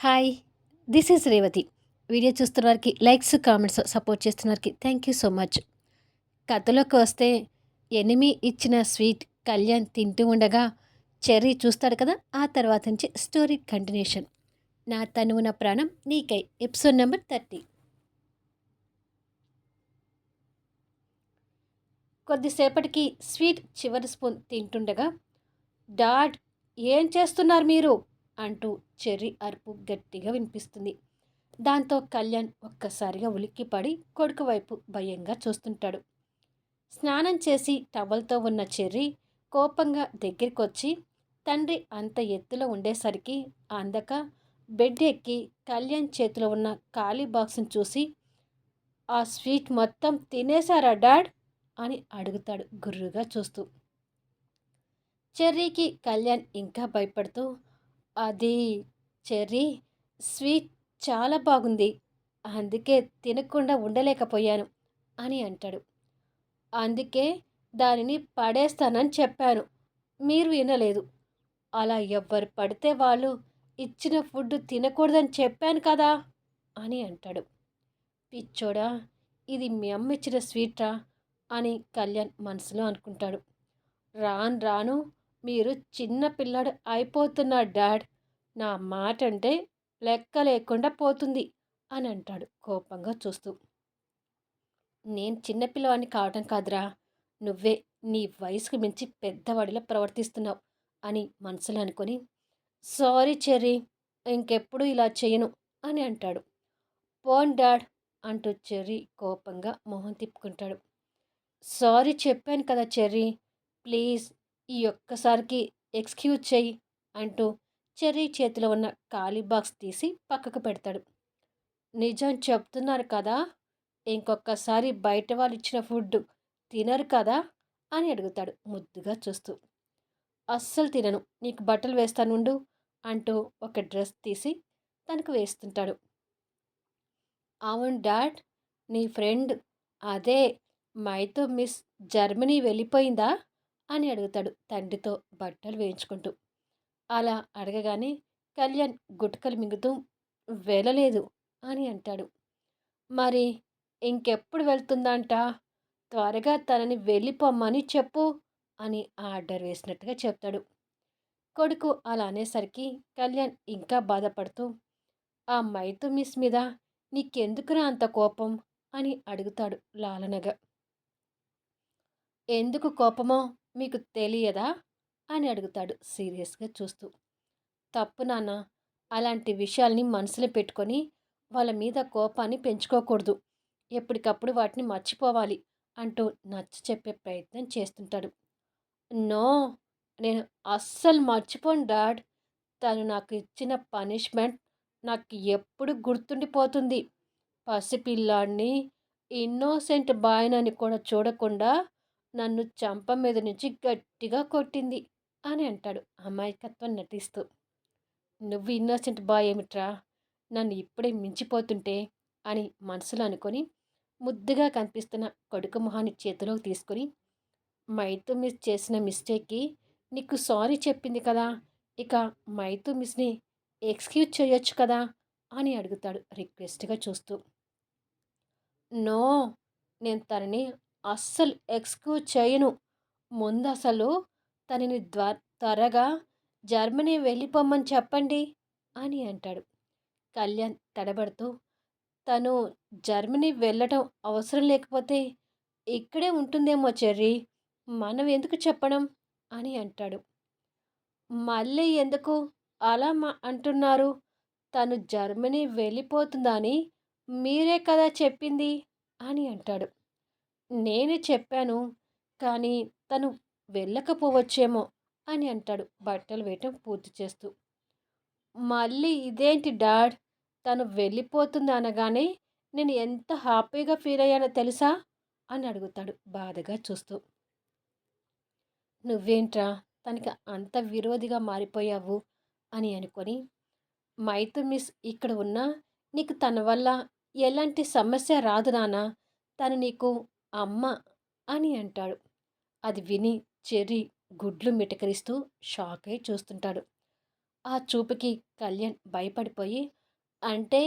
Hi! This is Revathi. Video చూస్తున్న వారికి likes, comments support చేస్తున్న వారికి థ్యాంక్ యూ సో మచ్. కథలోకి వస్తే ఎనిమి ఇచ్చిన స్వీట్ కళ్యాణ్ తింటూ ఉండగా చెర్రీ చూస్తాడు కదా! ఆ తర్వాత నుంచి స్టోరీ కంటిన్యూషన్. నా తనువు నా ప్రాణం నీకై ఎపిసోడ్ నెంబర్ 30. కొద్దిసేపటికి స్వీట్ చివరి స్పూన్ తింటుండగా డాడ్ ఏం చేస్తున్నారు మీరు అంటూ చెర్రీ అరుపు గట్టిగా వినిపిస్తుంది. దాంతో కళ్యాణ్ ఒక్కసారిగా ఉలిక్కిపడి కొడుకు వైపు భయంగా చూస్తుంటాడు. స్నానం చేసి టవల్తో ఉన్న చెర్రీ కోపంగా దగ్గరికొచ్చి తండ్రి అంత ఎత్తులో ఉండేసరికి అందక బెడ్ ఎక్కి కళ్యాణ్ చేతిలో ఉన్న ఖాళీ బాక్స్ని చూసి ఆ స్వీట్ మొత్తం తినేశారా డాడ్ అని అడుగుతాడు గుర్రుగా చూస్తూ. చెర్రీకి కళ్యాణ్ ఇంకా భయపడుతూ అది చెర్రీ స్వీట్ చాలా బాగుంది, అందుకే తినకుండా ఉండలేకపోయాను అని అంటాడు. అందుకే దానిని పడేస్తానని చెప్పాను, మీరు వినలేదు. అలా ఎవ్వరు పడితే వాళ్ళు ఇచ్చిన ఫుడ్ తినకూడదని చెప్పాను కదా అని అంటాడు. పిచ్చోడా, ఇది మీ అమ్మ ఇచ్చిన స్వీట్రా అని కళ్యాణ్ మనసులో అనుకుంటాడు. రాను రాను మీరు చిన్న పిల్లాడు అయిపోతున్నాడు డాడ్, నా మాట అంటే లెక్క లేకుండా పోతుంది అని అంటాడు కోపంగా చూస్తూ. నేను చిన్నపిల్లవాడిని కావటం కాదురా, నువ్వే నీ వయసుకు మించి పెద్దవాడిలా ప్రవర్తిస్తున్నావు అని మనసులో అనుకొని సారీ చెర్రీ, ఇంకెప్పుడు ఇలా చేయను అని అంటాడు. పోన్ డాడ్ అంటూ చెర్రీ కోపంగా మొహం తిప్పుకుంటాడు. సారీ చెప్పాను కదా చెర్రీ, ప్లీజ్ ఈ ఒక్కసారికి ఎక్స్క్యూజ్ చెయ్యి అంటూ చెర్రీ చేతిలో ఉన్న ఖాళీ బాక్స్ తీసి పక్కకు పెడతాడు. నిజం చెప్తున్నారు కదా, ఇంకొకసారి బయట వాళ్ళు ఇచ్చిన ఫుడ్ తినరు కదా అని అడుగుతాడు ముద్దుగా చూస్తూ. అస్సలు తినను, నీకు బట్టలు వేస్తానుండు అంటూ ఒక డ్రెస్ తీసి తనకు వేస్తుంటాడు. అవును డాడ్, నీ ఫ్రెండ్ అదే మైతో మిస్ జర్మనీ వెళ్ళిపోయిందా అని అడుగుతాడు తండ్రితో బట్టలు వేయించుకుంటూ. అలా అడగగానే కళ్యాణ్ గుటకలు మింగుతూ వెళ్ళలేదు అని అంటాడు. మరి ఇంకెప్పుడు వెళ్తుందంట, త్వరగా తనని వెళ్ళిపోమ్మని చెప్పు అని ఆర్డర్ వేసినట్టుగా చెప్తాడు. కొడుకు అలా అనేసరికి కళ్యాణ్ ఇంకా బాధపడుతూ ఆ మైతు మిస్ మీద నీకెందుకురా అంత కోపం అని అడుగుతాడు లాలనగా. ఎందుకు కోపమో మీకు తెలియదా అని అడుగుతాడు సీరియస్గా చూస్తూ. తప్పు నాన్న, అలాంటి విషయాల్ని మనసులో పెట్టుకొని వాళ్ళ మీద కోపాన్ని పెంచుకోకూడదు, ఎప్పటికప్పుడు వాటిని మర్చిపోవాలి అంటూ నచ్చ చెప్పే ప్రయత్నం చేస్తుంటాడు. నో, నేను అస్సలు మర్చిపోను డాడ్, తను నాకు ఇచ్చిన పనిష్మెంట్ నాకు ఎప్పుడు గుర్తుండిపోతుంది. పసిపిల్లాడిని, ఇన్నోసెంట్ బాయ్నని కూడా చూడకుండా నన్ను చంప మీద నుంచి గట్టిగా కొట్టింది అని అంటాడు అమాయకత్వం నటిస్తూ. నువ్వు ఇన్నోసెంట్ బాయ్ ఏమిట్రా, నన్ను ఇప్పుడే మించిపోతుంటే అని మనసులో అనుకొని ముద్దుగా కనిపిస్తున్న కొడుకు మొహాన్ని చేతిలోకి తీసుకొని మైతు మిస్ చేసిన మిస్టేక్కి నీకు సారీ చెప్పింది కదా, ఇక మైతు మిస్ని ఎక్స్క్యూజ్ చేయొచ్చు కదా అని అడుగుతాడు రిక్వెస్ట్గా చూస్తూ. నో, నేను తనని అస్సలు ఎక్స్క్యూజ్ చేయను, ముందు అసలు తనని త్వరగా జర్మనీ వెళ్ళిపోమ్మని చెప్పండి అని అంటాడు. కళ్యాణ్ తడబడుతూ తను జర్మనీ వెళ్ళటం అవసరం లేకపోతే ఇక్కడే ఉంటుందేమో చెర్రీ, మనం ఎందుకు చెప్పడం అని అంటాడు. మళ్ళీ ఎందుకు అలా అంటున్నారు, తను జర్మనీ వెళ్ళిపోతుందని మీరే కదా చెప్పింది అని అంటాడు. నేనే చెప్పాను, కానీ తను వెళ్ళకపోవచ్చేమో అని అంటాడు బట్టలు వేయటం పూర్తి చేస్తూ. మళ్ళీ ఇదేంటి డాడ్, తను వెళ్ళిపోతుంది అనగానే నేను ఎంత హ్యాపీగా ఫీల్ అయ్యానో తెలుసా అని అడుగుతాడు బాధగా చూస్తూ. నువ్వేంట్రా తనకి అంత విరోధిగా మారిపోయావు అని అనుకొని, మైథిలి మిస్ ఇక్కడ ఉన్నా నీకు తన వల్ల ఎలాంటి సమస్య రాదు నాన్న, తను నీకు అమ్మ అని అంటాడు. అది విని చెర్రీ గుడ్లు మిటకరిస్తూ షాక్ అయి చూస్తుంటాడు. ఆ చూపుకి కళ్యాణ్ భయపడిపోయి, "అంటే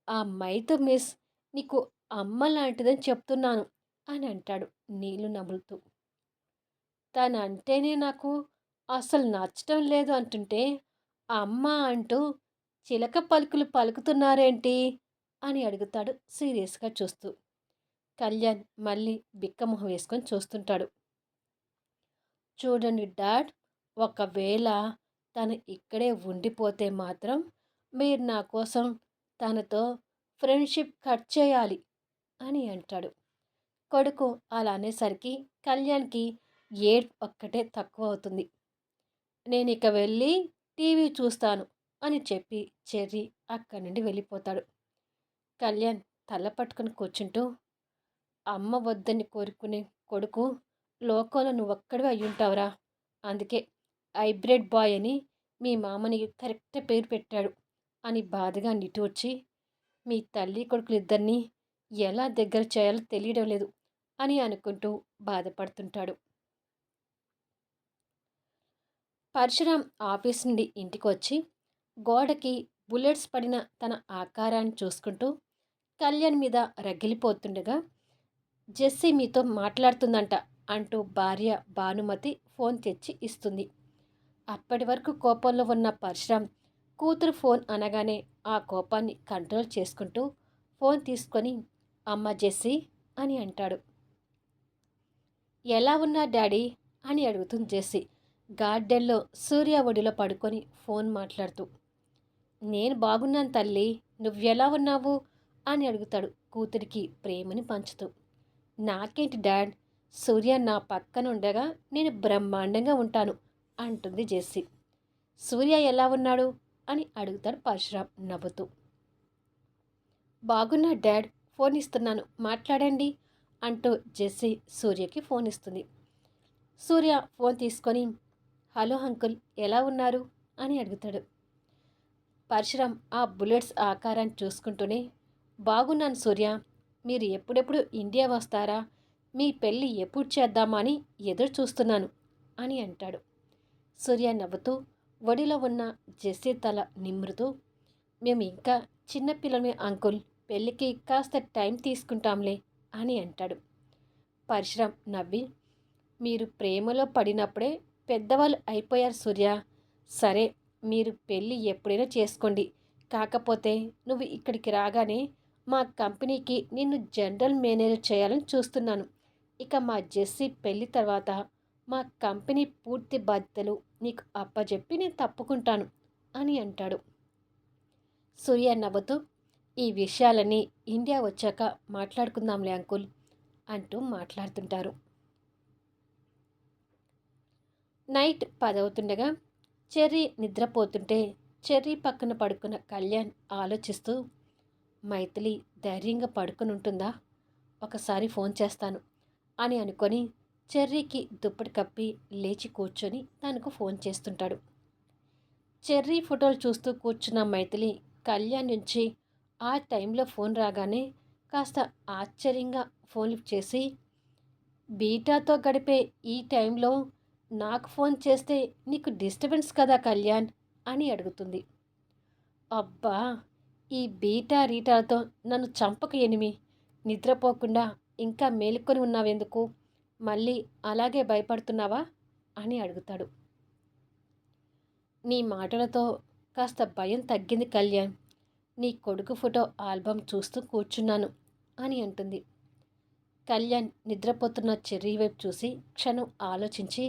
ఆ మైథు మిస్ నీకు అమ్మ లాంటిదని చెప్తున్నాను" అని అంటాడు నీళ్లు నములుతూ. తనంటేనే నాకు అసలు నచ్చటం లేదు అంటుంటే, అమ్మ అంటూ చిలక పలుకులు పలుకుతున్నారేంటి? అని అడుగుతాడు సీరియస్‌గా చూస్తూ. కళ్యాణ్ మళ్ళీ బిక్కమొహం వేసుకొని చూస్తుంటాడు. చూడండి డాడ్, ఒకవేళ తను ఇక్కడే ఉండిపోతే మాత్రం మీరు నా కోసం తనతో ఫ్రెండ్‌షిప్ కట్ చేయాలి అని అంటాడు. కొడుకు అలా అనేసరికి కళ్యాణ్‌కి ఏడ్పు ఒక్కటే తక్కువవుతుంది. నేనిక వెళ్ళి టీవీ చూస్తాను అని చెప్పి చెర్రీ అక్కడి నుండి వెళ్ళిపోతాడు. కళ్యాణ్ తల పట్టుకొని కూర్చుంటూ, అమ్మ వద్దని కోరుకునే కొడుకు లోకంలో నువ్వొక్కడివే అయ్యుంటావురా. అందుకే హైబ్రిడ్ బాయ్ అని మీ మామ నీకు కరెక్ట్ పేరు పెట్టాడు అని బాధగా నిట్టూర్చి, మీ తల్లి కొడుకులిద్దరినీ ఎలా దగ్గర చేయాలో తెలియడం లేదు అని అనుకుంటూ బాధపడుతుంటాడు. పరశురాం ఆఫీస్ నుండి ఇంటికొచ్చి గోడకి బుల్లెట్స్ పడిన తన ఆకారాన్ని చూసుకుంటూ కళ్యాణ్ మీద రగిలిపోతుండగా, జెస్సీ మీతో మాట్లాడుతుందంట అంటూ భార్య భానుమతి ఫోన్ తెచ్చి ఇస్తుంది. అప్పటి వరకు కోపంలో ఉన్న పరశురాం కూతురు ఫోన్ అనగానే ఆ కోపాన్ని కంట్రోల్ చేసుకుంటూ ఫోన్ తీసుకొని, అమ్మ జెస్సీ అని అంటాడు. ఎలా ఉన్నా డాడీ అని అడుగుతుంది జెస్సీ గార్డెన్లో సూర్య ఒడిలో పడుకొని ఫోన్ మాట్లాడుతూ. నేను బాగున్నాను తల్లి, నువ్వెలా ఉన్నావు అని అడుగుతాడు కూతురికి ప్రేమని పంచుతూ. నాకేంటి డాడ్, సూర్య నా పక్కన ఉండగా నేను బ్రహ్మాండంగా ఉంటాను అంటుంది జెస్సీ. సూర్య ఎలా ఉన్నాడు అని అడుగుతాడు పరశురాం నవ్వుతూ. బాగున్నా డాడ్, ఫోన్ ఇస్తున్నాను మాట్లాడండి అంటూ జెస్సీ సూర్యకి ఫోన్ ఇస్తుంది. సూర్య ఫోన్ తీసుకొని, హలో అంకుల్, ఎలా ఉన్నారు అని అడుగుతాడు. పరశురాం ఆ బుల్లెట్స్ ఆకారాన్ని చూసుకుంటూనే, బాగున్నాను సూర్య, మీరు ఎప్పుడెప్పుడు ఇండియా వస్తారా, మీ పెళ్ళి ఎప్పుడు చేద్దామా అని ఎదురు చూస్తున్నాను అని అంటాడు. సూర్య నవ్వుతూ ఒడిలో ఉన్న జెస్సీ తల నిమురుతూ, మేము ఇంకా చిన్నపిల్లమే అంకుల్, పెళ్ళికి కాస్త టైం తీసుకుంటాంలే అని అంటాడు. పరశురాం నవ్వి, మీరు ప్రేమలో పడినప్పుడే పెద్దవాళ్ళు అయిపోయారు సూర్య. సరే, మీరు పెళ్ళి ఎప్పుడైనా చేసుకోండి, కాకపోతే నువ్వు ఇక్కడికి రాగానే మా కంపెనీకి నిన్ను జనరల్ మేనేజర్ చేయాలని చూస్తున్నాను. ఇక మా జెస్సీ పెళ్ళి తర్వాత మా కంపెనీ పూర్తి బాధ్యతలు నీకు అప్పజెప్పి నేను తప్పుకుంటాను అని అంటాడు. సూర్య నవ్వుతూ, ఈ విషయాలన్నీ ఇండియా వచ్చాక మాట్లాడుకుందాంలే అంకుల్ అంటూ మాట్లాడుతుంటారు. నైట్ 10 అవుతుండగా చెర్రీ నిద్రపోతుంటే చెర్రీ పక్కన పడుకున్న కళ్యాణ్ ఆలోచిస్తూ, మైథిలి ధైర్యంగా పడుకుని ఉంటుందా, ఒకసారి ఫోన్ చేస్తాను అని అనుకొని చెర్రీకి దుప్పటి కప్పి లేచి కూర్చొని తనకు ఫోన్ చేస్తుంటాడు. చెర్రీ ఫోటోలు చూస్తూ కూర్చున్న మైథిలి కళ్యాణ్ నుంచి ఆ టైంలో ఫోన్ రాగానే కాస్త ఆశ్చర్యంగా ఫోన్ లిఫ్ట్ చేసి, బీటాతో గడిపే ఈ టైంలో నాకు ఫోన్ చేస్తే నీకు డిస్టర్బెన్స్ కదా కళ్యాణ్ అని అడుగుతుంది. అబ్బా, ఈ బీటా రీటాలతో నన్ను చంపక ఎనిమి, నిద్రపోకుండా ఇంకా మేలుకొని ఉన్నావెందుకు, మళ్ళీ అలాగే భయపడుతున్నావా అని అడుగుతాడు. నీ మాటలతో కాస్త భయం తగ్గింది కళ్యాణ్, నీ కొడుకు ఫోటో ఆల్బమ్ చూస్తూ కూర్చున్నాను అని అంటుంది. కళ్యాణ్ నిద్రపోతున్న చెర్రీ వైపు చూసి క్షణం ఆలోచించి,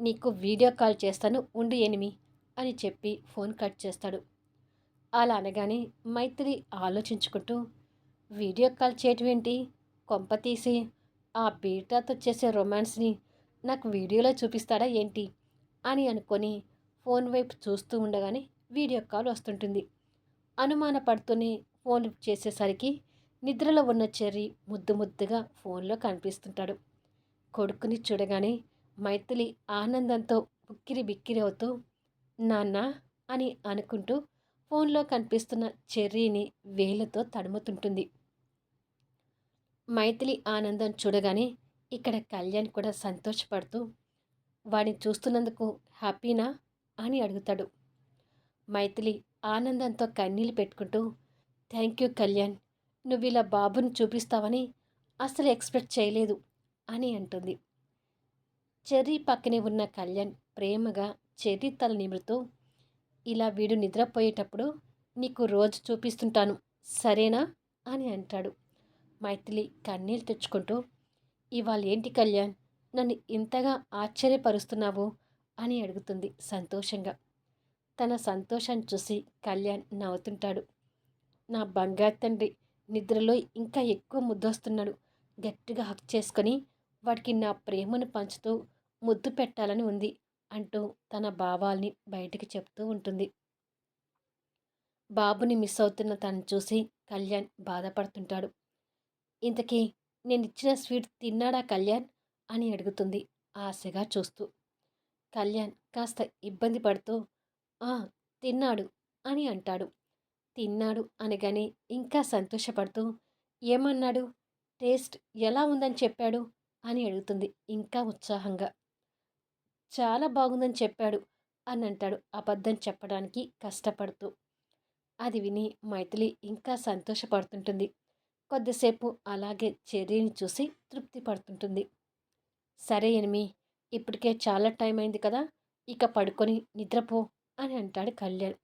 నీకు వీడియో కాల్ చేస్తాను ఉండు ఎనిమి అని చెప్పి ఫోన్ కట్ చేస్తాడు. అలా అనగానే మైత్రి ఆలోచించుకుంటూ, వీడియో కాల్ చేయటం ఏంటి, కొంప తీసి ఆ బీటాతో చేసే రొమాన్స్ని నాకు వీడియోలో చూపిస్తాడా ఏంటి అని అనుకొని ఫోన్ వైపు చూస్తూ ఉండగానే వీడియో కాల్ వస్తుంటుంది. అనుమానపడుతూనే ఫోన్ లిఫ్ట్ చేసేసరికి నిద్రలో ఉన్న చెర్రీ ముద్దు ముద్దుగా ఫోన్లో కనిపిస్తుంటాడు. కొడుకుని చూడగానే మైథిలి ఆనందంతో ఉక్కిరి బిక్కిరి అవుతూ, నాన్న అని అనుకుంటూ ఫోన్లో కనిపిస్తున్న చెర్రీని వేళ్లతో తడుముతుంటుంది. మైథిలి ఆనందం చూడగానే ఇక్కడ కళ్యాణ్ కూడా సంతోషపడుతూ, వాడిని చూస్తున్నందుకు హ్యాపీనా అని అడుగుతాడు. మైథిలి ఆనందంతో కన్నీళ్లు పెట్టుకుంటూ, థ్యాంక్ యూ కళ్యాణ్. నువ్విలా బాబుని చూపిస్తావని అసలు ఎక్స్‌పెక్ట్ చేయలేదు అని అంటుంది. చెర్రీ పక్కనే ఉన్న కళ్యాణ్ ప్రేమగా చెర్రీ తల నిమురుతూ, ఇలా వీడు నిద్రపోయేటప్పుడు నీకు రోజు చూపిస్తుంటాను సరేనా అని అంటాడు. మైథిలి కన్నీళ్ళు తెచ్చుకుంటూ, ఇవాళేంటి కళ్యాణ్ నన్ను ఇంతగా ఆశ్చర్యపరుస్తున్నావు అని అడుగుతుంది సంతోషంగా. తన సంతోషాన్ని చూసి కళ్యాణ్ నవ్వుతుంటాడు. నా బంగారు తండ్రి నిద్రలో ఇంకా ఎక్కువ ముద్దొస్తున్నాడు. గట్టిగా హక్ చేసుకొని వాడికి నా ప్రేమను పంచుతూ ముద్దు పెట్టాలని ఉంది అంటూ తన భావాల్ని బయటికి చెప్తూ ఉంటుంది. బాబుని మిస్ అవుతున్న తనను చూసి కళ్యాణ్ బాధపడుతుంటాడు. ఇంతకీ నేనిచ్చిన స్వీట్ తిన్నాడా కళ్యాణ్ అని అడుగుతుంది ఆశగా చూస్తూ. కళ్యాణ్ కాస్త ఇబ్బంది పడుతూ ఆ తిన్నాడు అని అంటాడు. తిన్నాడు అనగానే ఇంకా సంతోషపడుతూ ఏమన్నాడు, టేస్ట్ ఎలా ఉందని చెప్పాడు అని అడుగుతుంది ఇంకా ఉత్సాహంగా. చాలా బాగుందని చెప్పాడు అని అంటాడు అబద్ధం చెప్పడానికి కష్టపడుతూ. అది విని మైథిలి ఇంకా సంతోషపడుతుంటుంది. కొద్దిసేపు అలాగే చెర్రీని చూసి తృప్తి పడుతుంటుంది. సరే ఎనిమి, ఇప్పటికే చాలా టైం అయింది కదా, ఇక పడుకొని నిద్రపో అని అంటాడు కళ్యాణ్.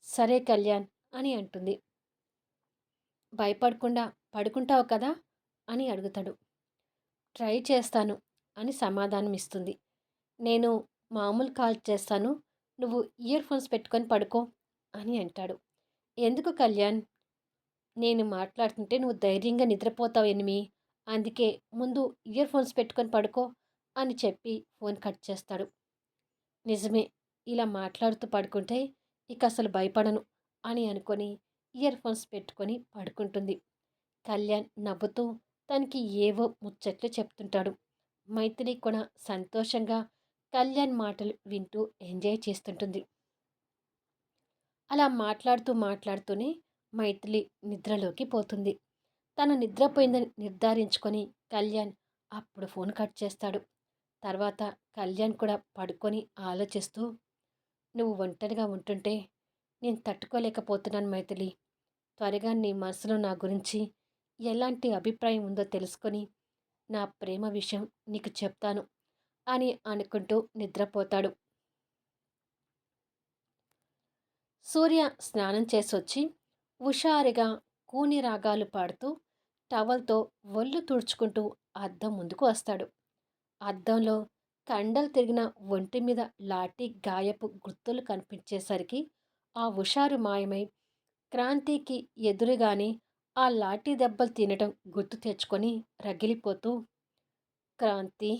సరే కళ్యాణ్ అని అంటుంది. భయపడకుండా పడుకుంటావు కదా అని అడుగుతాడు. ట్రై చేస్తాను అని సమాధానం ఇస్తుంది. నేను మామూలు కాల్ చేస్తాను, నువ్వు ఇయర్ ఫోన్స్ పెట్టుకొని పడుకో అని అంటాడు. ఎందుకు కళ్యాణ్, నేను మాట్లాడుతుంటే నువ్వు ధైర్యంగా నిద్రపోతావు ఎనిమి, అందుకే ముందు ఇయర్ ఫోన్స్ పెట్టుకొని పడుకో అని చెప్పి ఫోన్ కట్ చేస్తాడు. నిజమే, ఇలా మాట్లాడుతూ పడుకుంటే ఇక అసలు భయపడను అని అనుకొని ఇయర్ ఫోన్స్ పెట్టుకొని పడుకుంటుంది. కళ్యాణ్ నవ్వుతూ తనకి ఏవో ముచ్చట్లు చెప్తుంటాడు. మైథిలి కూడా సంతోషంగా కళ్యాణ్ మాటలు వింటూ ఎంజాయ్ చేస్తుంటుంది. అలా మాట్లాడుతూ మాట్లాడుతూనే మైథిలి నిద్రలోకి పోతుంది. తను నిద్రపోయిందని నిర్ధారించుకొని కళ్యాణ్ అప్పుడు ఫోన్ కట్ చేస్తాడు. తర్వాత కళ్యాణ్ కూడా పడుకొని ఆలోచిస్తూ, నువ్వు ఒంటరిగా ఉంటుంటే నేను తట్టుకోలేకపోతున్నాను మైథిలి. త్వరగా నీ మనసులో నా గురించి ఎలాంటి అభిప్రాయం ఉందో తెలుసుకొని నా ప్రేమ విషయం నీకు చెప్తాను అని అనుకుంటూ నిద్రపోతాడు. సూర్య స్నానం చేసొచ్చి హుషారుగా కూని రాగాలు పాడుతూ టవల్తో ఒళ్ళు తుడుచుకుంటూ అద్దం ముందుకు వస్తాడు. అద్దంలో కండలు తిరిగిన ఒంటి మీద లాఠీ గాయపు గుర్తులు కనిపించేసరికి ఆ హుషారు మాయమై క్రాంతికి ఎదురుగానే ఆ లాఠీ దెబ్బలు తినటం గుర్తు తెచ్చుకొని రగిలిపోతూ, క్రాంతి,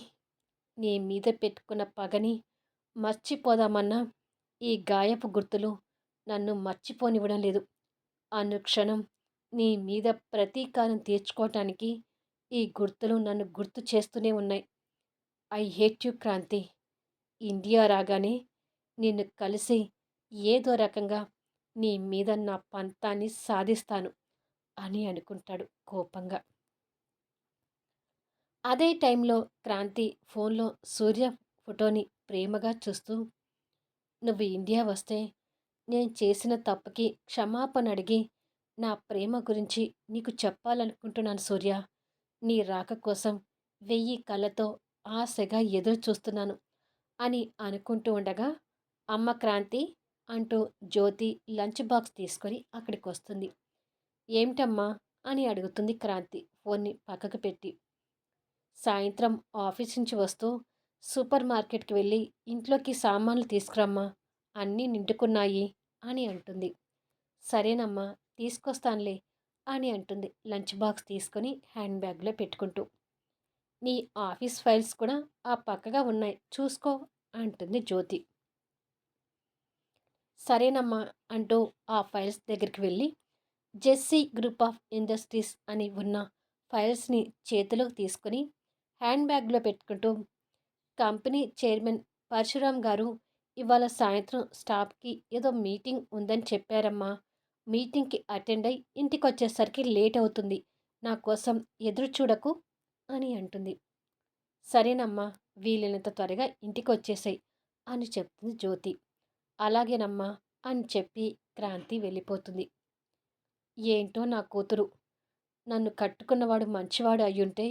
నీ మీద పెట్టుకున్న పగని మర్చిపోదామన్నా ఈ గాయపు గుర్తులు నన్ను మర్చిపోనివ్వడం లేదు. అనుక్షణం నీ మీద ప్రతీకారం తీర్చుకోవటానికి ఈ గుర్తులు నన్ను గుర్తు చేస్తూనే ఉన్నాయి. I hate you Kranti. India రాగానే నిన్ను కలిసి ఏదో రకంగా నీ మీద నా పంతాన్ని సాధిస్తాను అని అనుకుంటాడు కోపంగా. అదే టైంలో క్రాంతి ఫోన్లో సూర్య ఫోటోని ప్రేమగా చూస్తూ, నువ్వు ఇండియా వస్తే నేను చేసిన తప్పుకి క్షమాపణ అడిగి నా ప్రేమ గురించి నీకు చెప్పాలనుకుంటున్నాను సూర్య. నీ రాక కోసం 1000 కళ్ళతో ఆశగా ఎదురు చూస్తున్నాను అని అనుకుంటూ ఉండగా, అమ్మ క్రాంతి అంటూ జ్యోతి లంచ్ బాక్స్ తీసుకొని అక్కడికి వస్తుంది. ఏమిటమ్మా అని అడుగుతుంది క్రాంతి ఫోన్ని పక్కకు పెట్టి. సాయంత్రం ఆఫీస్ నుంచి వస్తూ సూపర్ మార్కెట్కి వెళ్ళి ఇంట్లోకి సామాన్లు తీసుకురమ్మా, అన్నీ నిండుకున్నాయి అని అంటుంది. సరేనమ్మా, తీసుకొస్తానులే అని అంటుంది లంచ్ బాక్స్ తీసుకొని హ్యాండ్ బ్యాగ్లో పెట్టుకుంటూ. నీ ఆఫీస్ ఫైల్స్ కూడా ఆ పక్కగా ఉన్నాయి చూసుకో అంటుంది జ్యోతి. సరేనమ్మా అంటూ ఆ ఫైల్స్ దగ్గరికి వెళ్ళి జెస్సీ గ్రూప్ ఆఫ్ ఇండస్ట్రీస్ అని ఉన్న ఫైల్స్ని చేతిలోకి తీసుకుని హ్యాండ్ బ్యాగ్లో పెట్టుకుంటూ, కంపెనీ చైర్మన్ పరశురామ్ గారు ఇవాళ సాయంత్రం స్టాఫ్కి ఏదో మీటింగ్ ఉందని చెప్పారమ్మా. మీటింగ్కి అటెండ్ అయి ఇంటికి వచ్చేసరికి లేట్ అవుతుంది. నా కోసం ఎదురు చూడకు అని అంటుంది. సరేనమ్మా, వీలైనంత త్వరగా ఇంటికి వచ్చేసాయి అని చెప్తుంది జ్యోతి. అలాగేనమ్మా అని చెప్పి క్రాంతి వెళ్ళిపోతుంది. ఏంటో నా కూతురు, నన్ను కట్టుకున్నవాడు మంచివాడు అయ్యుంటే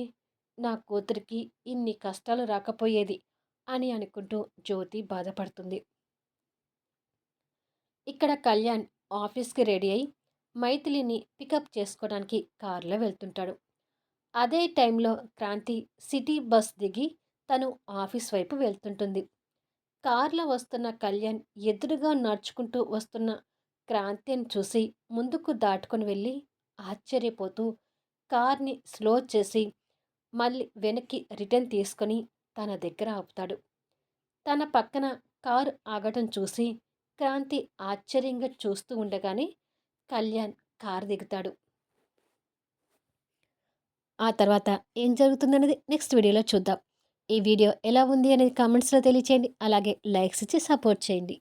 నా కూతురికి ఇన్ని కష్టాలు రాకపోయేది అని అనుకుంటూ జ్యోతి బాధపడుతుంది. ఇక్కడ కళ్యాణ్ ఆఫీస్కి రెడీ అయి మైథిలిని పికప్ చేసుకోవడానికి కారులో వెళ్తుంటాడు. అదే టైంలో క్రాంతి సిటీ బస్ దిగి తను ఆఫీస్ వైపు వెళ్తుంటుంది. కారులో వస్తున్న కళ్యాణ్ ఎదురుగా నడుచుకుంటూ వస్తున్న క్రాంతిని చూసి ముందుకు దాటుకుని వెళ్ళి ఆశ్చర్యపోతూ కార్ని స్లో చేసి మళ్ళీ వెనక్కి రిటర్న్ తీసుకొని తన దగ్గర ఆపుతాడు. తన పక్కన కారు ఆగటం చూసి క్రాంతి ఆశ్చర్యంగా చూస్తూ ఉండగానే కళ్యాణ్ కారు దిగుతాడు. ఆ తర్వాత ఏం జరుగుతుందనేది నెక్స్ట్ వీడియోలో చూద్దాం. ఈ వీడియో ఎలా ఉంది అనేది కామెంట్స్లో తెలియచేయండి. అలాగే లైక్స్ ఇచ్చి సపోర్ట్ చేయండి.